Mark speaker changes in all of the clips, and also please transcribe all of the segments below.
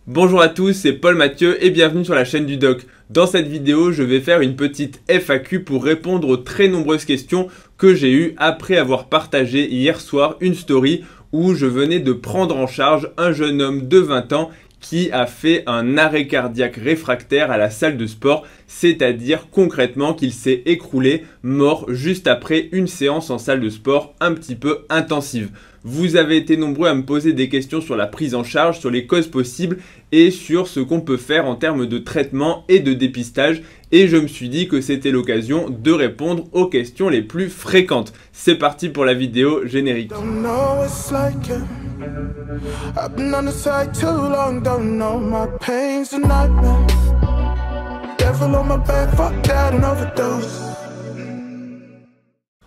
Speaker 1: Bonjour à tous, c'est Paul Mathieu et bienvenue sur la chaîne du Doc. Dans cette vidéo, je vais faire une petite FAQ pour répondre aux très nombreuses questions que j'ai eues après avoir partagé hier soir une story où je venais de prendre en charge un jeune homme de 20 ans qui a fait un arrêt cardiaque réfractaire à la salle de sport, c'est-à-dire concrètement qu'il s'est écroulé, mort juste après une séance en salle de sport un petit peu intensive. Vous avez été nombreux à me poser des questions sur la prise en charge, sur les causes possibles et sur ce qu'on peut faire en termes de traitement et de dépistage. Et je me suis dit que c'était l'occasion de répondre aux questions les plus fréquentes. C'est parti pour la vidéo générique.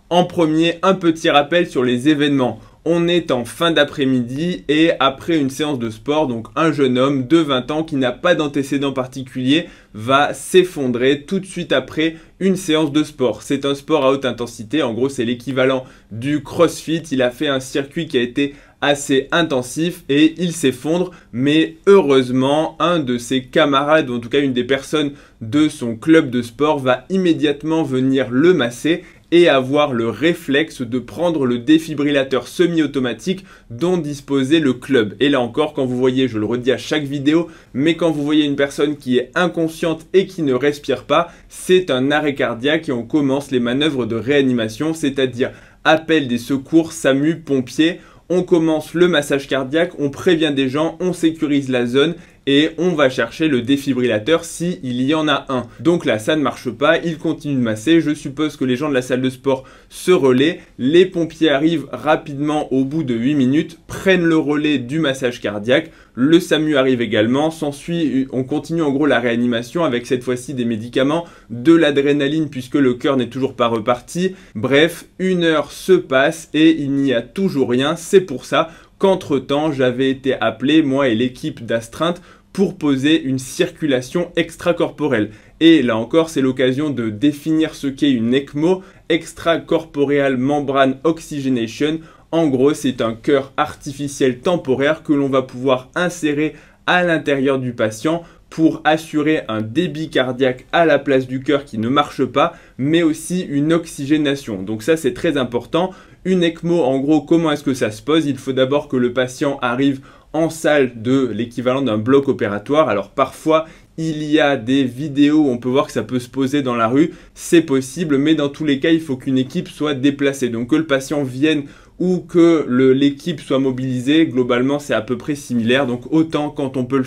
Speaker 1: En premier, un petit rappel sur les événements. On est en fin d'après-midi et après une séance de sport, donc un jeune homme de 20 ans qui n'a pas d'antécédent particulier va s'effondrer tout de suite après une séance de sport. C'est un sport à haute intensité, en gros c'est l'équivalent du CrossFit. Il a fait un circuit qui a été assez intensif et il s'effondre, mais heureusement un de ses camarades, ou en tout cas une des personnes de son club de sport va immédiatement venir le masser et avoir le réflexe de prendre le défibrillateur semi-automatique dont disposait le club. Et là encore, quand vous voyez, je le redis à chaque vidéo, mais quand vous voyez une personne qui est inconsciente et qui ne respire pas, c'est un arrêt cardiaque et on commence les manœuvres de réanimation, c'est-à-dire appel des secours, SAMU, pompiers. On commence le massage cardiaque, on prévient des gens, on sécurise la zone et on va chercher le défibrillateur s'il y en a un. Donc là, ça ne marche pas, il continue de masser. Je suppose que les gens de la salle de sport se relaient. Les pompiers arrivent rapidement au bout de 8 minutes, prennent le relais du massage cardiaque. Le SAMU arrive également, on continue en gros la réanimation avec cette fois-ci des médicaments, de l'adrénaline puisque le cœur n'est toujours pas reparti. Bref, 1 heure se passe et il n'y a toujours rien. C'est pour ça qu'entre-temps, j'avais été appelé, moi et l'équipe d'astreinte, pour poser une circulation extracorporelle. Et là encore, c'est l'occasion de définir ce qu'est une ECMO, extracorporeal membrane oxygenation. En gros, c'est un cœur artificiel temporaire que l'on va pouvoir insérer à l'intérieur du patient pour assurer un débit cardiaque à la place du cœur qui ne marche pas, mais aussi une oxygénation. Donc ça, c'est très important. Une ECMO, en gros, comment est-ce que ça se pose? Il faut d'abord que le patient arrive en salle de l'équivalent d'un bloc opératoire. Alors parfois, il y a des vidéos où on peut voir que ça peut se poser dans la rue. C'est possible, mais dans tous les cas, il faut qu'une équipe soit déplacée. Donc que le patient vienne ou que l'équipe soit mobilisée, globalement c'est à peu près similaire, donc autant quand on peut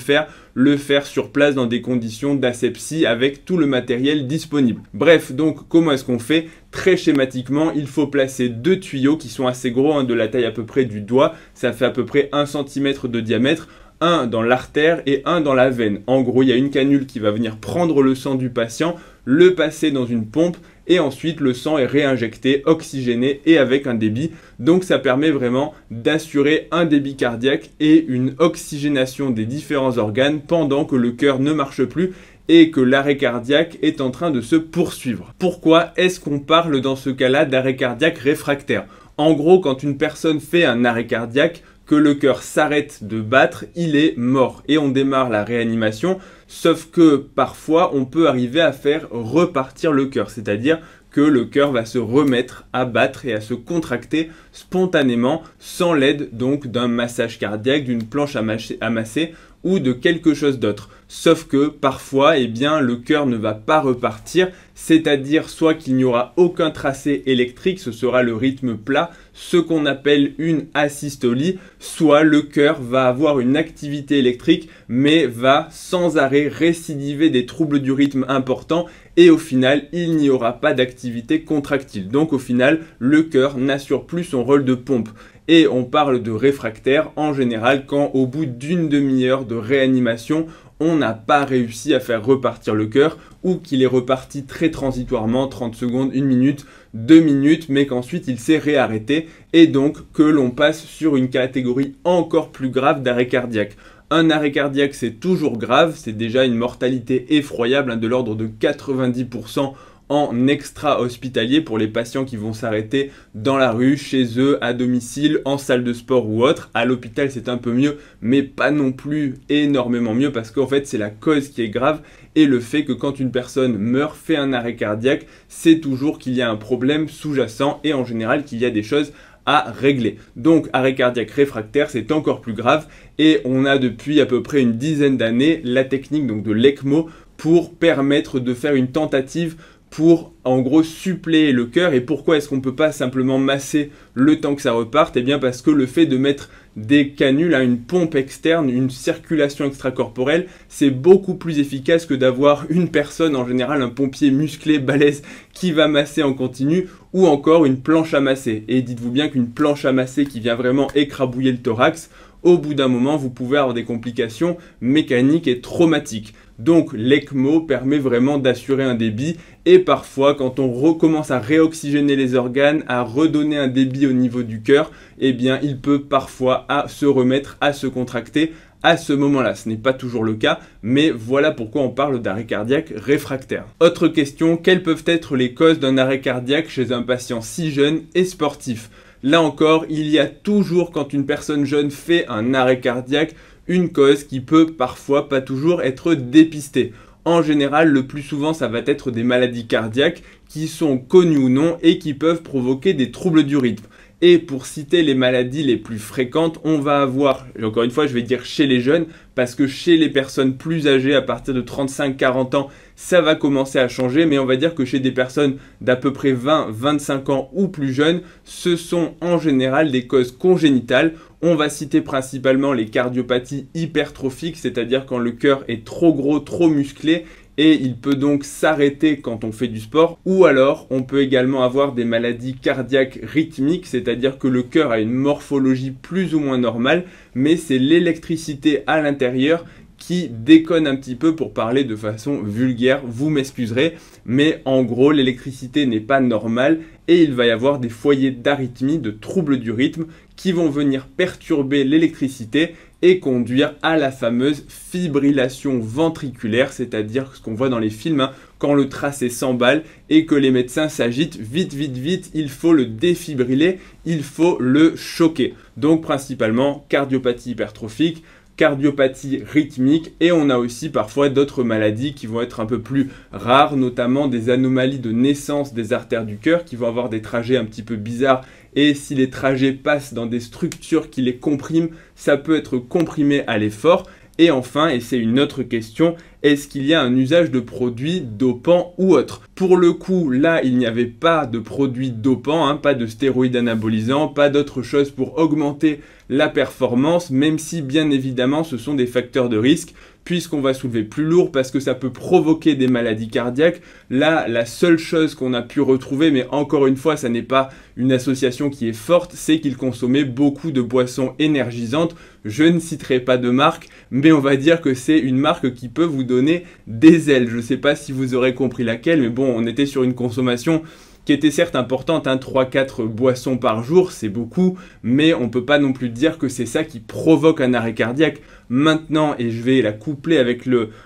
Speaker 1: le faire sur place dans des conditions d'asepsie avec tout le matériel disponible. Bref, donc comment est-ce qu'on fait? Très schématiquement, il faut placer 2 tuyaux qui sont assez gros, hein, de la taille à peu près du doigt, ça fait à peu près 1 cm de diamètre, un dans l'artère et un dans la veine. En gros, il y a une canule qui va venir prendre le sang du patient, le passer dans une pompe et ensuite le sang est réinjecté, oxygéné et avec un débit. Donc ça permet vraiment d'assurer un débit cardiaque et une oxygénation des différents organes pendant que le cœur ne marche plus et que l'arrêt cardiaque est en train de se poursuivre. Pourquoi est-ce qu'on parle dans ce cas-là d'arrêt cardiaque réfractaire? En gros, quand une personne fait un arrêt cardiaque, que le cœur s'arrête de battre, il est mort et on démarre la réanimation, sauf que parfois on peut arriver à faire repartir le cœur, c'est-à-dire que le cœur va se remettre à battre et à se contracter spontanément sans l'aide donc d'un massage cardiaque, d'une planche à masser ou de quelque chose d'autre. Sauf que parfois, eh bien, le cœur ne va pas repartir, c'est-à-dire soit qu'il n'y aura aucun tracé électrique, ce sera le rythme plat, ce qu'on appelle une asystolie, soit le cœur va avoir une activité électrique, mais va sans arrêt récidiver des troubles du rythme importants et au final, il n'y aura pas d'activité contractile. Donc au final, le cœur n'assure plus son rôle de pompe. Et on parle de réfractaire en général quand au bout d'une demi-heure de réanimation, on n'a pas réussi à faire repartir le cœur ou qu'il est reparti très transitoirement, 30 secondes, 1 minute, 2 minutes, mais qu'ensuite il s'est réarrêté et donc que l'on passe sur une catégorie encore plus grave d'arrêt cardiaque. Un arrêt cardiaque, c'est toujours grave, c'est déjà une mortalité effroyable, hein, de l'ordre de 90% en extra-hospitalier pour les patients qui vont s'arrêter dans la rue, chez eux, à domicile, en salle de sport ou autre. À l'hôpital, c'est un peu mieux, mais pas non plus énormément mieux parce qu'en fait, c'est la cause qui est grave et le fait que quand une personne meurt, fait un arrêt cardiaque, c'est toujours qu'il y a un problème sous-jacent et en général qu'il y a des choses à régler. Donc arrêt cardiaque réfractaire, c'est encore plus grave et on a depuis à peu près une dizaine d'années la technique donc de l'ECMO pour permettre de faire une tentative pour en gros suppléer le cœur. Et pourquoi est-ce qu'on ne peut pas simplement masser le temps que ça reparte? Eh bien parce que le fait de mettre des canules à une pompe externe, une circulation extracorporelle, c'est beaucoup plus efficace que d'avoir une personne, en général un pompier musclé, balèze, qui va masser en continu, ou encore une planche à masser. Et dites-vous bien qu'une planche à masser qui vient vraiment écrabouiller le thorax, au bout d'un moment, vous pouvez avoir des complications mécaniques et traumatiques. Donc l'ECMO permet vraiment d'assurer un débit et parfois quand on recommence à réoxygéner les organes, à redonner un débit au niveau du cœur, eh bien il peut parfois se remettre à se contracter à ce moment-là. Ce n'est pas toujours le cas, mais voilà pourquoi on parle d'arrêt cardiaque réfractaire. Autre question, quelles peuvent être les causes d'un arrêt cardiaque chez un patient si jeune et sportif? Là encore, il y a toujours, quand une personne jeune fait un arrêt cardiaque, une cause qui peut parfois, pas toujours, être dépistée. En général, le plus souvent, ça va être des maladies cardiaques qui sont connues ou non et qui peuvent provoquer des troubles du rythme. Et pour citer les maladies les plus fréquentes, on va avoir, encore une fois, je vais dire chez les jeunes, parce que chez les personnes plus âgées, à partir de 35-40 ans, ça va commencer à changer, mais on va dire que chez des personnes d'à peu près 20-25 ans ou plus jeunes, ce sont en général des causes congénitales. On va citer principalement les cardiopathies hypertrophiques, c'est-à-dire quand le cœur est trop gros, trop musclé, et il peut donc s'arrêter quand on fait du sport. Ou alors, on peut également avoir des maladies cardiaques rythmiques, c'est-à-dire que le cœur a une morphologie plus ou moins normale, mais c'est l'électricité à l'intérieur qui déconne un petit peu pour parler de façon vulgaire, vous m'excuserez, mais en gros l'électricité n'est pas normale et il va y avoir des foyers d'arythmie, de troubles du rythme qui vont venir perturber l'électricité et conduire à la fameuse fibrillation ventriculaire, c'est-à-dire ce qu'on voit dans les films, quand le tracé s'emballe et que les médecins s'agitent, vite, vite, vite, il faut le défibriller, il faut le choquer. Donc principalement cardiopathie hypertrophique, cardiopathie rythmique et on a aussi parfois d'autres maladies qui vont être un peu plus rares, notamment des anomalies de naissance des artères du cœur qui vont avoir des trajets un petit peu bizarres et si les trajets passent dans des structures qui les compriment, ça peut être comprimé à l'effort. Et enfin, et c'est une autre question, est-ce qu'il y a un usage de produits dopants ou autres? Pour le coup, là, il n'y avait pas de produits dopants, pas de stéroïdes anabolisants, pas d'autres choses pour augmenter la performance, même si bien évidemment ce sont des facteurs de risque, puisqu'on va soulever plus lourd parce que ça peut provoquer des maladies cardiaques. Là, la seule chose qu'on a pu retrouver, mais encore une fois, ça n'est pas une association qui est forte, c'est qu'ils consommaient beaucoup de boissons énergisantes. Je ne citerai pas de marque, mais on va dire que c'est une marque qui peut vous donner des ailes. Je ne sais pas si vous aurez compris laquelle, mais bon, on était sur une consommation qui était certes importante, 3-4 boissons par jour, c'est beaucoup, mais on ne peut pas non plus dire que c'est ça qui provoque un arrêt cardiaque. Maintenant, et je vais la coupler avec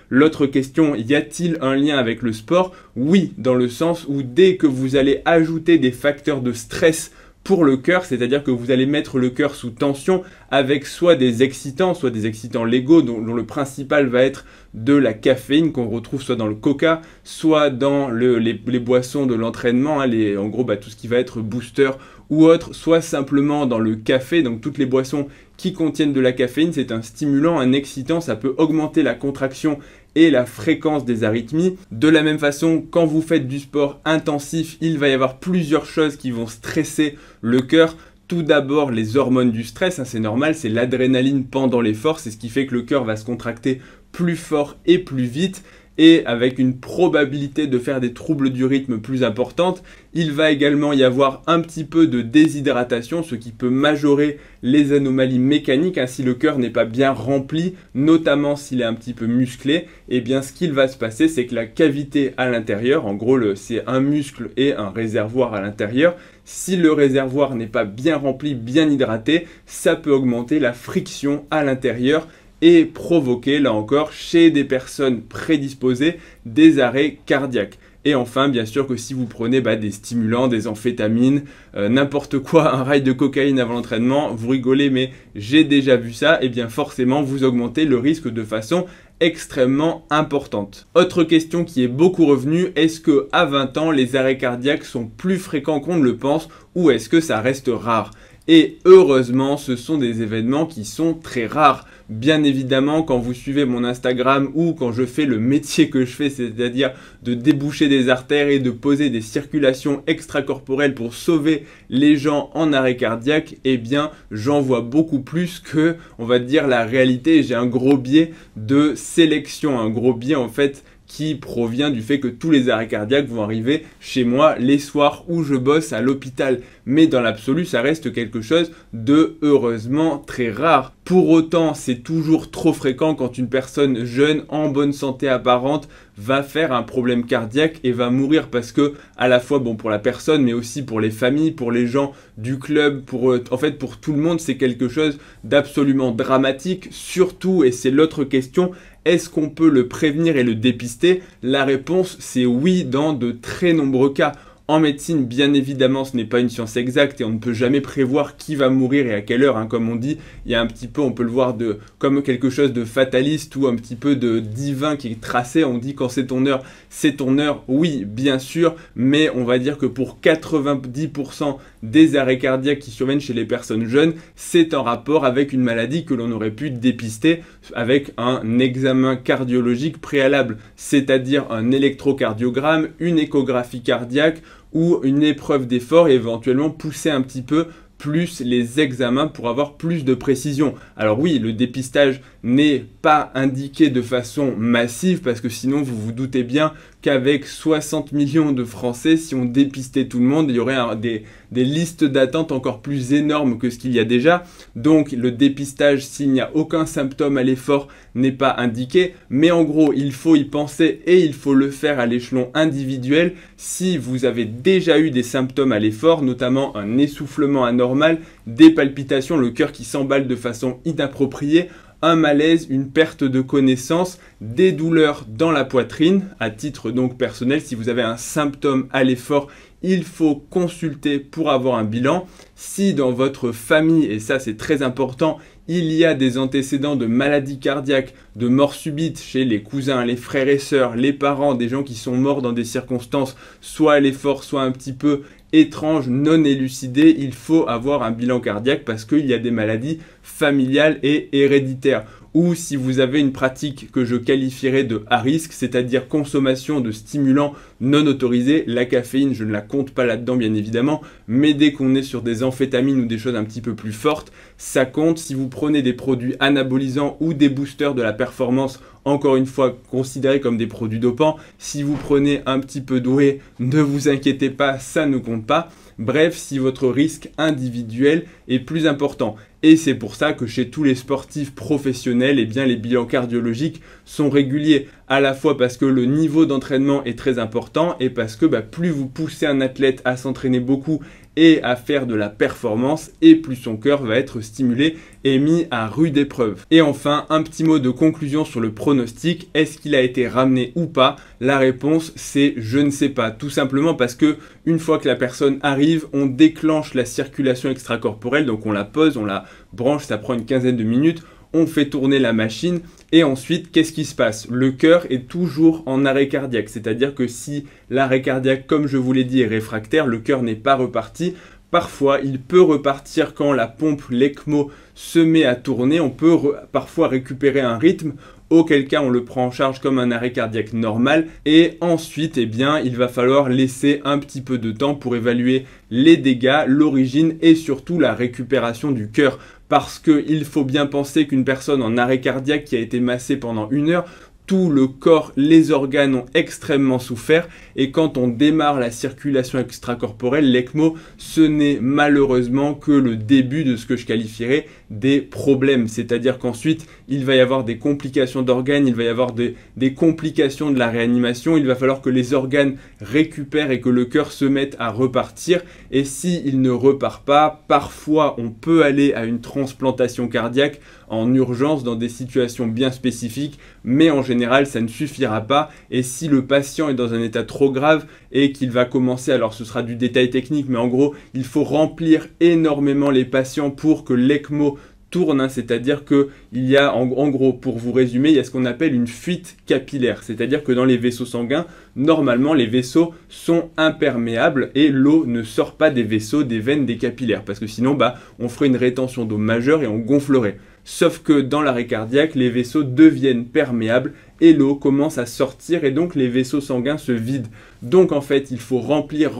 Speaker 1: l'autre question, y a-t-il un lien avec le sport? Oui, dans le sens où dès que vous allez ajouter des facteurs de stress pour le cœur, c'est-à-dire que vous allez mettre le cœur sous tension avec soit des excitants légaux dont le principal va être de la caféine qu'on retrouve soit dans le coca, soit dans les boissons de l'entraînement, en gros tout ce qui va être booster ou autre, soit simplement dans le café, donc toutes les boissons qui contiennent de la caféine, c'est un stimulant, un excitant, ça peut augmenter la contraction et la fréquence des arythmies. De la même façon, quand vous faites du sport intensif, il va y avoir plusieurs choses qui vont stresser le cœur. Tout d'abord, les hormones du stress, c'est normal, c'est l'adrénaline pendant l'effort, c'est ce qui fait que le cœur va se contracter plus fort et plus vite et avec une probabilité de faire des troubles du rythme plus importante. Il va également y avoir un petit peu de déshydratation, ce qui peut majorer les anomalies mécaniques. Si le cœur n'est pas bien rempli, notamment s'il est un petit peu musclé, et bien ce qu'il va se passer, c'est que la cavité à l'intérieur, en gros c'est un muscle et un réservoir à l'intérieur, si le réservoir n'est pas bien rempli, bien hydraté, ça peut augmenter la friction à l'intérieur et provoquer, là encore, chez des personnes prédisposées, des arrêts cardiaques. Et enfin, bien sûr que si vous prenez des stimulants, des amphétamines, n'importe quoi, un rail de cocaïne avant l'entraînement, vous rigolez mais j'ai déjà vu ça, et bien forcément vous augmentez le risque de façon extrêmement importante. Autre question qui est beaucoup revenue, est-ce que à 20 ans les arrêts cardiaques sont plus fréquents qu'on ne le pense ou est-ce que ça reste rare? Et heureusement, ce sont des événements qui sont très rares. Bien évidemment, quand vous suivez mon Instagram ou quand je fais le métier que je fais, c'est-à-dire de déboucher des artères et de poser des circulations extracorporelles pour sauver les gens en arrêt cardiaque, eh bien, j'en vois beaucoup plus que, on va dire, la réalité. J'ai un gros biais de sélection, un gros biais en fait qui provient du fait que tous les arrêts cardiaques vont arriver chez moi les soirs où je bosse à l'hôpital. Mais dans l'absolu, ça reste quelque chose de heureusement très rare. Pour autant, c'est toujours trop fréquent quand une personne jeune, en bonne santé apparente, va faire un problème cardiaque et va mourir parce que, à la fois, bon, pour la personne, mais aussi pour les familles, pour les gens du club, en fait, pour tout le monde, c'est quelque chose d'absolument dramatique. Surtout, et c'est l'autre question, est-ce qu'on peut le prévenir et le dépister? La réponse, c'est oui dans de très nombreux cas. En médecine, bien évidemment, ce n'est pas une science exacte et on ne peut jamais prévoir qui va mourir et à quelle heure. Comme on dit, il y a un petit peu, on peut le voir comme quelque chose de fataliste ou un petit peu de divin qui est tracé. On dit quand c'est ton heure, c'est ton heure. Oui, bien sûr, mais on va dire que pour 90% des arrêts cardiaques qui surviennent chez les personnes jeunes, c'est en rapport avec une maladie que l'on aurait pu dépister avec un examen cardiologique préalable, c'est-à-dire un électrocardiogramme, une échographie cardiaque ou une épreuve d'effort et éventuellement pousser un petit peu plus les examens pour avoir plus de précision. Alors oui, le dépistage n'est pas indiqué de façon massive parce que sinon vous vous doutez bien qu'avec 60 millions de Français, si on dépistait tout le monde, il y aurait des listes d'attente encore plus énormes que ce qu'il y a déjà. Donc le dépistage, s'il n'y a aucun symptôme à l'effort, n'est pas indiqué. Mais en gros, il faut y penser et il faut le faire à l'échelon individuel. Si vous avez déjà eu des symptômes à l'effort, notamment un essoufflement anormal, des palpitations, le cœur qui s'emballe de façon inappropriée, un malaise, une perte de connaissance, des douleurs dans la poitrine. À titre donc personnel, si vous avez un symptôme à l'effort, il faut consulter pour avoir un bilan. Si dans votre famille, et ça c'est très important, il y a des antécédents de maladies cardiaques, de mort subite chez les cousins, les frères et sœurs, les parents, des gens qui sont morts dans des circonstances soit à l'effort, soit un petit peu étranges, non élucidées, il faut avoir un bilan cardiaque parce qu'il y a des maladies familiales et héréditaires. Ou si vous avez une pratique que je qualifierais de à risque, c'est-à-dire consommation de stimulants non autorisés, la caféine, je ne la compte pas là-dedans bien évidemment, mais dès qu'on est sur des amphétamines ou des choses un petit peu plus fortes, ça compte. Si vous prenez des produits anabolisants ou des boosters de la performance, encore une fois considérés comme des produits dopants, si vous prenez un petit peu de whey, ne vous inquiétez pas, ça ne compte pas. Bref, si votre risque individuel est plus important. Et c'est pour ça que chez tous les sportifs professionnels, eh bien, les bilans cardiologiques sont réguliers. À la fois parce que le niveau d'entraînement est très important et parce que plus vous poussez un athlète à s'entraîner beaucoup et à faire de la performance, et plus son cœur va être stimulé et mis à rude épreuve. Et enfin, un petit mot de conclusion sur le pronostic. Est-ce qu'il a été ramené ou pas? La réponse, c'est je ne sais pas. Tout simplement parce que une fois que la personne arrive, on déclenche la circulation extracorporelle, donc on la pose, on la branche, ça prend une quinzaine de minutes, on fait tourner la machine et ensuite, qu'est-ce qui se passe? Le cœur est toujours en arrêt cardiaque, c'est-à-dire que si l'arrêt cardiaque, comme je vous l'ai dit, est réfractaire, le cœur n'est pas reparti. Parfois, il peut repartir quand la pompe, l'ECMO, se met à tourner. On peut parfois récupérer un rythme, auquel cas on le prend en charge comme un arrêt cardiaque normal. Et ensuite, eh bien, il va falloir laisser un petit peu de temps pour évaluer les dégâts, l'origine et surtout la récupération du cœur. Parce qu'il faut bien penser qu'une personne en arrêt cardiaque qui a été massée pendant 1 heure, tout le corps, les organes ont extrêmement souffert et quand on démarre la circulation extracorporelle, l'ECMO, ce n'est malheureusement que le début de ce que je qualifierais des problèmes. C'est-à-dire qu'ensuite, il va y avoir des complications d'organes, il va y avoir des complications de la réanimation, il va falloir que les organes récupèrent et que le cœur se mette à repartir. Et s'il ne repart pas, parfois on peut aller à une transplantation cardiaque en urgence dans des situations bien spécifiques, mais en général ça ne suffira pas. Et si le patient est dans un état trop grave et qu'il va commencer, alors ce sera du détail technique, mais en gros il faut remplir énormément les patients pour que l'ECMO tourne, c'est-à-dire qu'il y a, en gros, pour vous résumer, il y a ce qu'on appelle une fuite capillaire, c'est-à-dire que dans les vaisseaux sanguins, normalement, les vaisseaux sont imperméables et l'eau ne sort pas des vaisseaux, des veines, des capillaires, parce que sinon, on ferait une rétention d'eau majeure et on gonflerait. Sauf que dans l'arrêt cardiaque, les vaisseaux deviennent perméables et l'eau commence à sortir et donc les vaisseaux sanguins se vident. Donc en fait, il faut remplir,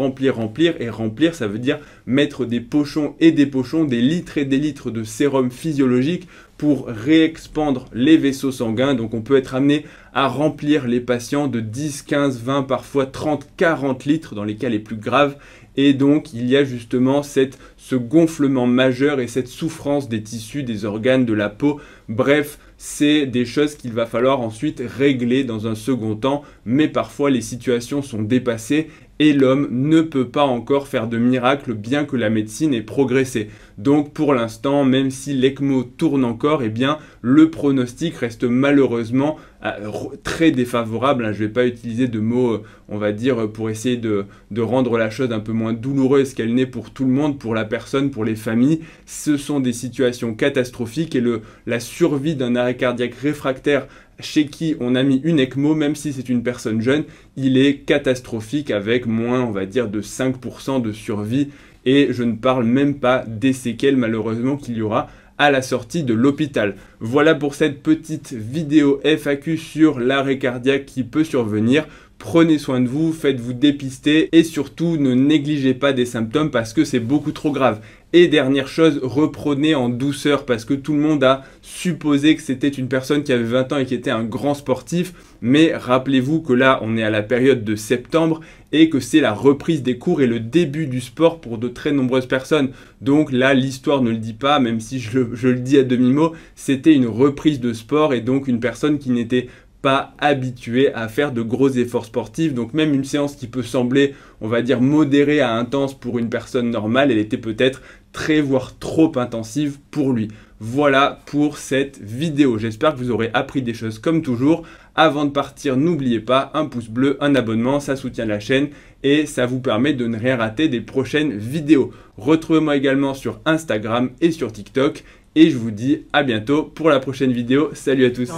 Speaker 1: et remplir, ça veut dire mettre des pochons, des litres et des litres de sérum physiologique pour réexpandre les vaisseaux sanguins. Donc on peut être amené à remplir les patients de 10, 15, 20, parfois 30, 40 litres dans les cas les plus graves. Et donc, il y a justement ce gonflement majeur et cette souffrance des tissus, des organes, de la peau. Bref, c'est des choses qu'il va falloir ensuite régler dans un second temps. Mais parfois, les situations sont dépassées et l'homme ne peut pas encore faire de miracle bien que la médecine ait progressé. Donc, pour l'instant, même si l'ECMO tourne encore, eh bien, le pronostic reste malheureusement très défavorable. Je ne vais pas utiliser de mots, on va dire, pour essayer de rendre la chose un peu moins douloureuse qu'elle n'est pour tout le monde, pour la personne, pour les familles. Ce sont des situations catastrophiques et la survie d'un arrêt cardiaque réfractaire chez qui on a mis une ECMO, même si c'est une personne jeune, il est catastrophique avec moins, on va dire, de 5% de survie. Et je ne parle même pas des séquelles, malheureusement, qu'il y aura à la sortie de l'hôpital. Voilà pour cette petite vidéo FAQ sur l'arrêt cardiaque qui peut survenir. Prenez soin de vous, faites-vous dépister et surtout ne négligez pas des symptômes parce que c'est beaucoup trop grave. Et dernière chose, reprenez en douceur parce que tout le monde a supposé que c'était une personne qui avait 20 ans et qui était un grand sportif. Mais rappelez-vous que là, on est à la période de septembre et que c'est la reprise des cours et le début du sport pour de très nombreuses personnes. Donc là, l'histoire ne le dit pas, même si je le dis à demi-mot, c'était une reprise de sport et donc une personne qui n'était pas habitué à faire de gros efforts sportifs. Donc même une séance qui peut sembler, on va dire, modérée à intense pour une personne normale, elle était peut-être très voire trop intensive pour lui. Voilà pour cette vidéo. J'espère que vous aurez appris des choses comme toujours. Avant de partir, n'oubliez pas un pouce bleu, un abonnement, ça soutient la chaîne et ça vous permet de ne rien rater des prochaines vidéos. Retrouvez-moi également sur Instagram et sur TikTok. Et je vous dis à bientôt pour la prochaine vidéo. Salut à tous.